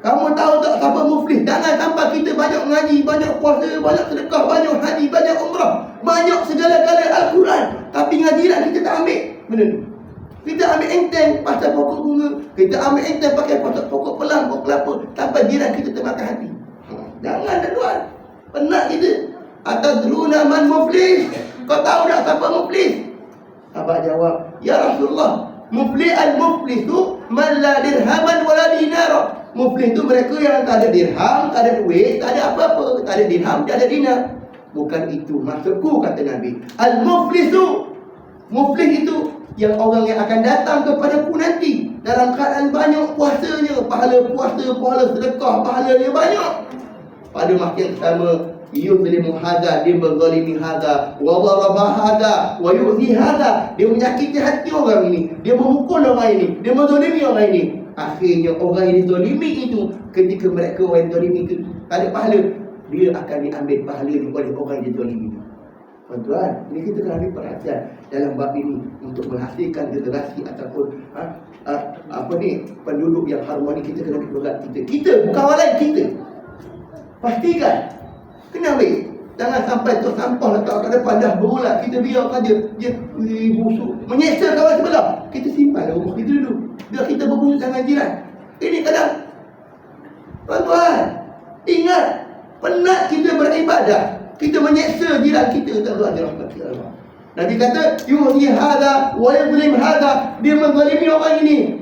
kamu tahu tak siapa muflis? Jangan sampai kita banyak mengaji, banyak puasa, banyak sedekah, banyak haji, banyak umrah, banyak segala-gala Al-Quran, tapi ngajiran kita tak ambil benda tu. Kita ambil enteng pasal pokok bunga, kita ambil enteng pakai pokok pelang, pokok kelapa, sampai jiran kita termakan hati. Jangan tuan-tuan, penat kita. Atadruna man muflis? Kau tahu tak siapa muflis? Sahabat jawab, ya Rasulullah, muflis al-muflis tu man la dirhaman wala dinara. Muflis tu mereka yang tak ada dirham, tak ada duit, tak ada apa-apa, tak ada dirham, tak ada dinar. Bukan itu maksudku, kata Nabi. Al-muflis tu, muflis itu yang orang yang akan datang kepadaku nanti dalam keadaan banyak puasanya, pahala puasa, pahala sedekah, pahalanya banyak. Pada masa yang sama, yuzlimu hadha, dia menzalimi hadha, wa daraba hadha, wa yu'zi hadha, dia menyakiti hati orang ini, dia memukul orang ini, dia menzalimi orang ini. Akhirnya orang yang dizalimi itu, ketika mereka orang yang dizalimi itu tak ada pahala, dia akan diambil pahala oleh orang yang dizalimi itu. Tuan-tuan, ini kita kena ambil perhatian dalam bab ini untuk menghasilkan generasi ataupun penduduk yang harmoni. Kita kena ambil kita bukan orang lain, kita pastikan kena ambil. Jangan sampai tu sampah letak kat depan dah berulat, kita biarkan dia busuk, menyeksa kawan sebelah. Kita simpan rumah kita dulu, biar kita berbunyi dengan jiran. Ini kadang, tuan-tuan, ingat, penat kita beribadah, kita menyeksa jiran kita, tuan-tuan dirahmati Allah. Nabi kata yu'ti hadha wa yadhlim hadha, dia menzalimi orang ini,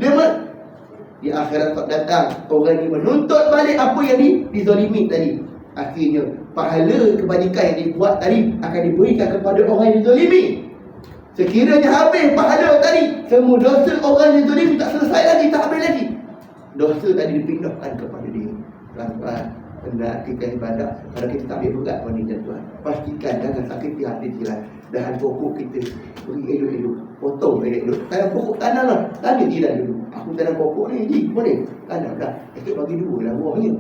di akhirat tak datang orang ini menuntut balik apa yang dizalimi tadi. Akhirnya pahala kebajikan yang dibuat tadi akan diberikan kepada orang yang dizalimi. Sekiranya habis pahala tadi, semua dosa orang yang dizalimi tak selesai lagi, tak habis lagi. Dosa tadi dipindahkan kepada dia. Tuan-tuan, menakkan ibadah. Kalau kita tak ambil berat wanita tuan, pastikan jangan sakiti hati jiran. Dahan pokok kita beri elok-elok, potong elok-elok. Tanam pokok tanam lah, tanya jiran dulu, aku tanam pokok ni, Ji, boleh? Tanam dah, esok bagi 2 lah buahnya.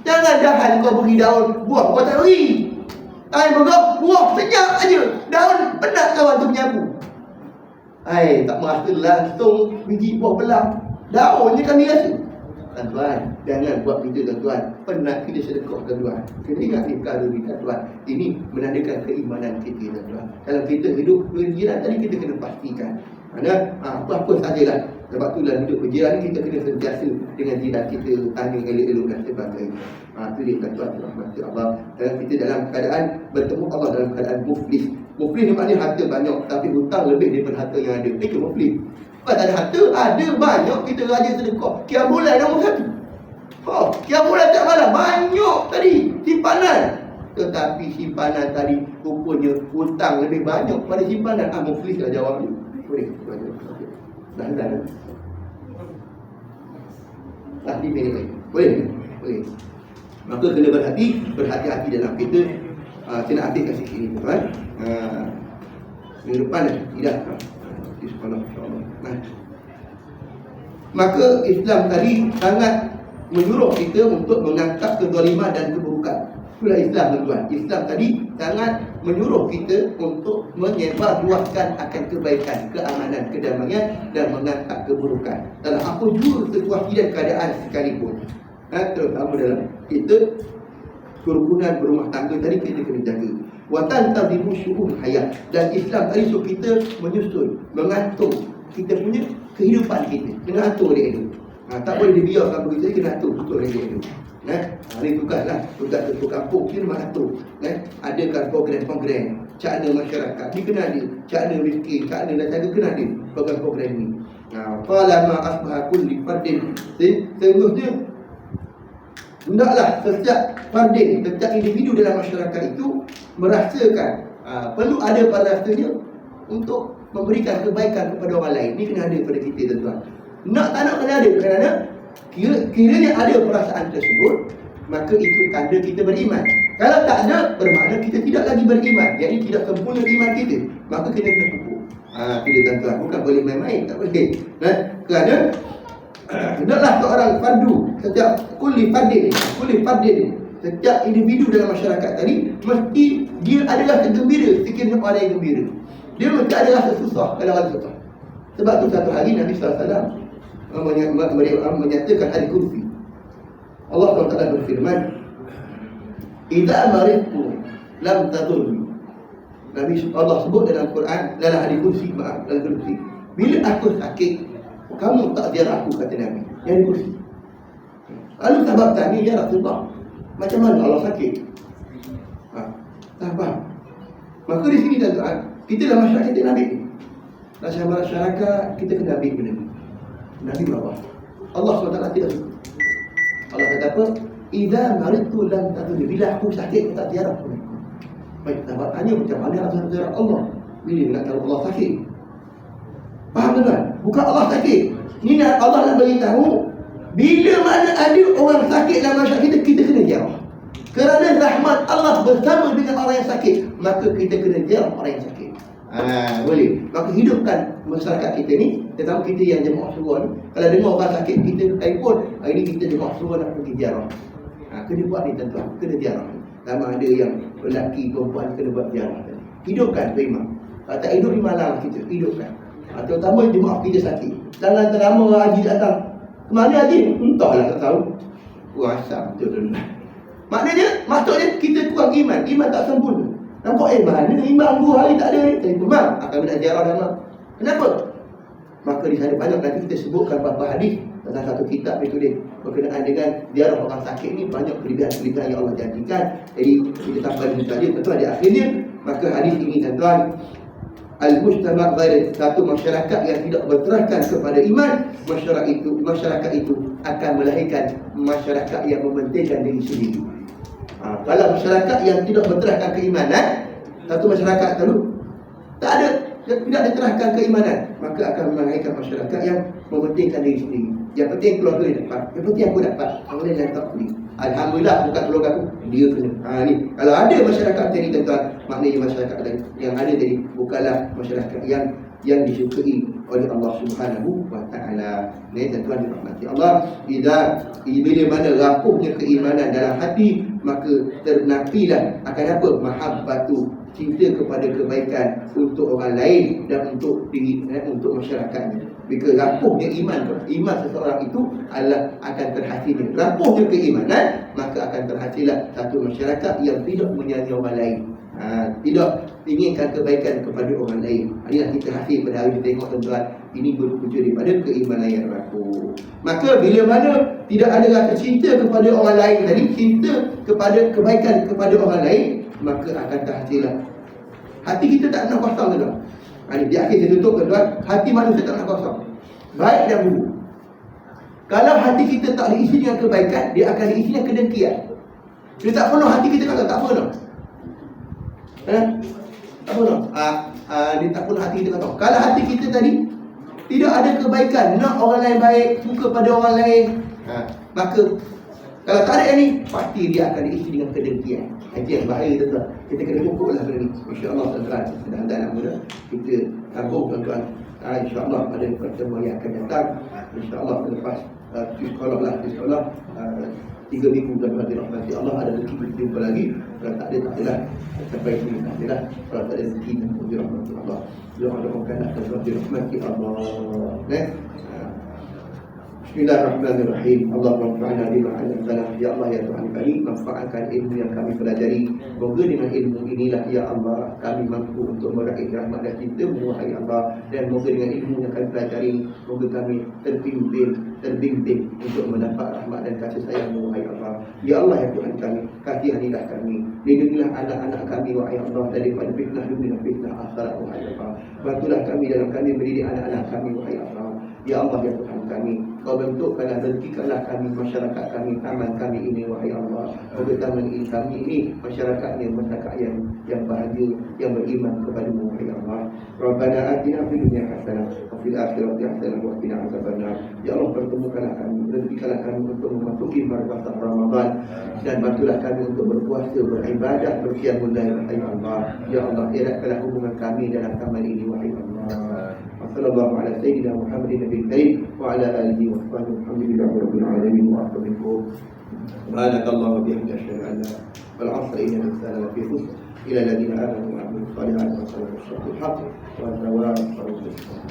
Jangan dahan kau beri daun, buah kau tak beri. Air bergerak, buah senyap aja, daun penat kawan tu menyapu. Tak merasa langsung biji buah belang, daunnya kami rasa. Tuan-tuan, jangan buat kita tuan-tuan penat kita sedekah tuan-tuan. Kena ingat ni perkara ni tuan-tuan. Ini menandakan keimanan kita tuan-tuan. Kalau kita hidup berjiran tadi, kita kena pastikan mana apa-apa sajalah. Sebab itulah hidup berjiran ni kita kena sentiasa dengan jiran kita, tanya elok-elok dan sebagainya. Itu dia tuan-tuan, rahmat Allah. Dan kita dalam keadaan bertemu Allah dalam keadaan muflis. Muflis ni maknanya harta banyak tapi hutang lebih daripada harta yang ada. Itu muflis. Bukan tak ada harta, ada banyak, kita rajin sedekah. Qiyamul nombor 1. Qiyamul tak malam, banyak tadi simpanan. Tetapi simpanan tadi rupanya hutang lebih banyak pada simpanan. Muflis lah jawab ni. Boleh. Dah. 5 minit lagi. Boleh. Maka kena berhati-hati dalam kita. Saya nak update kat sini tuan. Minggu depan dah. Tidak. InsyaAllah. Maka Islam tadi sangat menyuruh kita untuk mengangkat kezaliman dan keburukan. Itulah Islam tuan-tuan. Islam tadi sangat menyuruh kita untuk menyebarluaskan akan kebaikan, keamanan, kedamaian dan mengangkat keburukan dalam apa jua situasi dan keadaan sekalipun. Terutama dalam kita kerukunan berumah tangga tadi kita kena jaga. Watan tabimu syu'un hayat. Dan Islam tadi suruh kita menyusun, mengatur kita punya kehidupan kita. Kena atur dia itu. Tak boleh dibiarkan begitu, kena atur betul dia itu. Ini tugaslah, tugas ketua kampung kita mengatur. Adakan program-program, cara masyarakat ni kena ada, cara miskin, cara nak jaga kena ada program-program ni. Qala ma asbaha kulli fardin. Sesungguhnya hendaklah setiap fardin, setiap individu dalam masyarakat itu merasakan perlu ada pada rasanya untuk memberikan kebaikan kepada orang lain. Ini kena ada pada kita tuan-tuan. Nak tak nak kena ada, kerana kiranya ada perasaan tersebut, maka itu tanda kita beriman. Kalau tak ada, bermakna kita tidak lagi beriman, jadi tidak sempurna iman kita. Maka kita kena pupuk. Tidak tuan-tuan, bukan boleh main-main, tak boleh. Kerana hendaklah seorang fardu, setiap kulli fardin, setiap individu dalam masyarakat tadi mesti dia adalah gembira sekiranya orang yang gembira. Dia mesti ada rasa susah kalau orang susah. Sebab tu satu hari Nabi SAW menyatakan hadis kursi. Allah SWT berfirman, "Idza maridtu lam tadurni." Nabi Allah sebut dalam Quran, dalam hadis kursi, dalam kursi, bila aku sakit, kamu tak ziarah aku, kata Nabi. Yang di kursi. Lalu sahabat tanya, ya Rasulullah, macam mana Allah sakit? Tak faham. Maka di sini tuan-tuan, kita dalam masyarakat kita Nabi. Dalam masyarakat kita kena ambil benda ni. Nabi berapa? Allah SWT tidak suka. Allah kata apa? Idza maridtu lam tadurni. Bila aku sakit, aku tak ziarah aku. Baik, sahabat tanya macam mana aku ziarah Allah bila nak tahu Allah sakit? Faham tuan? Bukan Allah sakit. Ni Allah nak beritahu, bila mana ada orang sakit dalam masyarakat kita kena ziarah. Kerana rahmat Allah bersama dengan orang yang sakit, maka kita kena ziarah orang yang sakit. Boleh. Maka hidupkan masyarakat kita ni, terutama kita yang jemaah suruh ni. Kalau dengar orang sakit, kita telefon, hari ni kita jemaah suruh nak pergi ziarah. Kena buat ni tuan-tuan, kena ziarah. Sama ada yang lelaki, perempuan kena buat ziarah. Hidupkan terima. Kalau tak hidup ni malam kita, hidupkan. Terutama jemaah kita sakit. Jangan terlama haji datang. Kemana haji? Entahlah, tak tahu. Asam betul. Maknanya, maksudnya kita kurang iman. Iman tak sempurna. Nampak mana imam 2 hari tak ada ni? Telefon bang, akan nak ziarah dah. Kenapa? Maka di sana banyak nanti kita sebutkan beberapa hadis dalam satu kitab itu dia berkenaan dengan ziarah orang sakit ni, banyak kelebihan-kelebihan yang Allah janjikan. Jadi kita sampai di saja, tentu ada akhirnya. Maka hadis ini tuan-tuan al-mujtama' ghair, satu masyarakat yang tidak berteraskan kepada iman, masyarakat itu akan melahirkan masyarakat yang mementingkan diri sendiri. Kalau masyarakat yang tidak berteraskan keimanan, satu masyarakat itu tak ada, tidak diteraskan keimanan, maka akan melahirkan masyarakat yang mementingkan diri sendiri. Yang penting keluarga dia dapat, yang penting aku dapat, orang lain tak peduli. Alhamdulillah bukan keluarga aku, dia kena. Ni kalau ada masyarakat tadi tuan-tuan, maknanya masyarakat yang ada tadi bukanlah masyarakat yang disukai oleh Allah Subhanahu wa taala. Ni tuan-tuan dirahmati Allah, bila mana rapuhnya keimanan dalam hati, maka ternafilah akan apa? Mahabbatu, cinta kepada kebaikan untuk orang lain dan untuk diri, untuk masyarakatnya. Jika rapuhnya iman seseorang itu adalah akan terhasilnya. Rapuhnya keimanan, maka akan terhasillah satu masyarakat yang tidak menyanyi orang lain. Tidak inginkan kebaikan kepada orang lain. Inilah kita hasil pada hari ini. Tengok tuan-tuan, ini berpunca daripada keimanan yang rapuh. Maka bila mana tidak ada rasa cinta kepada orang lain tadi, cinta kepada kebaikan kepada orang lain, maka akan terhasillah hati kita tak nak kosong tuan-tuan. Di akhir saya tutup tuan-tuan, hati manusia tak nak kosong, baik dan buruk. Kalau hati kita tak diisi dengan kebaikan, dia akan diisi dengan kedengkian. Dia tak penuh hati kita, kata tak penuh. Tak penuh. Dia tak penuh hati kita, kata. Kalau hati kita tadi tidak ada kebaikan, nak orang lain baik, suka pada orang lain, maka kalau tak ada ni, pasti dia akan diisi dengan kedengkian. Itu yang bahaya tuan-tuan. Kita kena pokoklah benda ni. InsyaAllah tuan-tuan, sedang-sedang muda kita sambung tuan-tuan. InsyaAllah pada pertemuan yang akan datang, InsyaAllah selepas sekolah 3 minggu dalam dirahmati Allah, ada rezeki kita jumpa lagi. Kalau tak ada, tak adalah. Sampai sini tak adalah. Kalau tak ada rezeki, dan dirahmati Allah. Doa-doakan tuan-tuan dirahmati Allah. Bismillahirrahmanirrahim. Allahumma anfa'na bima 'allamtana. Ya Allah, ya Tuhan kami, manfaatkan ilmu yang kami pelajari. Semoga dengan ilmu inilah ya Allah, kami mampu untuk meraih rahmat dan cinta-Mu wahai Allah. Dan semoga dengan ilmu yang kami pelajari, semoga kami terbimbing untuk mendapat rahmat dan kasih sayang-Mu wahai Allah. Ya Allah, ya Tuhan kami, kasihanilah kami, lindungilah anak-anak kami wahai Allah daripada fitnah dunia dan fitnah akhirat wahai Allah. Bantulah kami dalam kami mendidik anak-anak kami wahai Allah. Ya Allah, ya Tuhan kami, Kau bentukkanlah, rezekikanlah kami, masyarakat kami, taman kami ini wahai Allah. Semoga taman ini kami ini masyarakatnya masyarakat yang bahagia, yang beriman kepada-Mu wahai Allah. Rabbana atina fid dunya hasanah wa fil akhirati hasanah wa qina adzabannar. Ya Allah, pertemukanlah kami, rezekikanlah kami untuk memasuki barkah Ramadan, dan bantulah kami untuk berpuasa, beribadah, berqiyamul lail wahai Allah. Ya Allah, eratkanlah hubungan kami dalam taman ini wahai Allah. Sallallahu ala sayyidina Muhammadin nabiyil karim wa ala alihi wa sahbihi alhamdulillahi rabbil alamin wa astaghfiruh. Subhanakallah wa bihamdika asyhadu an la ilaha illa anta astaghfiruka wa atubu ilaik. Ila alladziina amanu wa 'amilus salihati wa sallallahu alaihi wa sallam.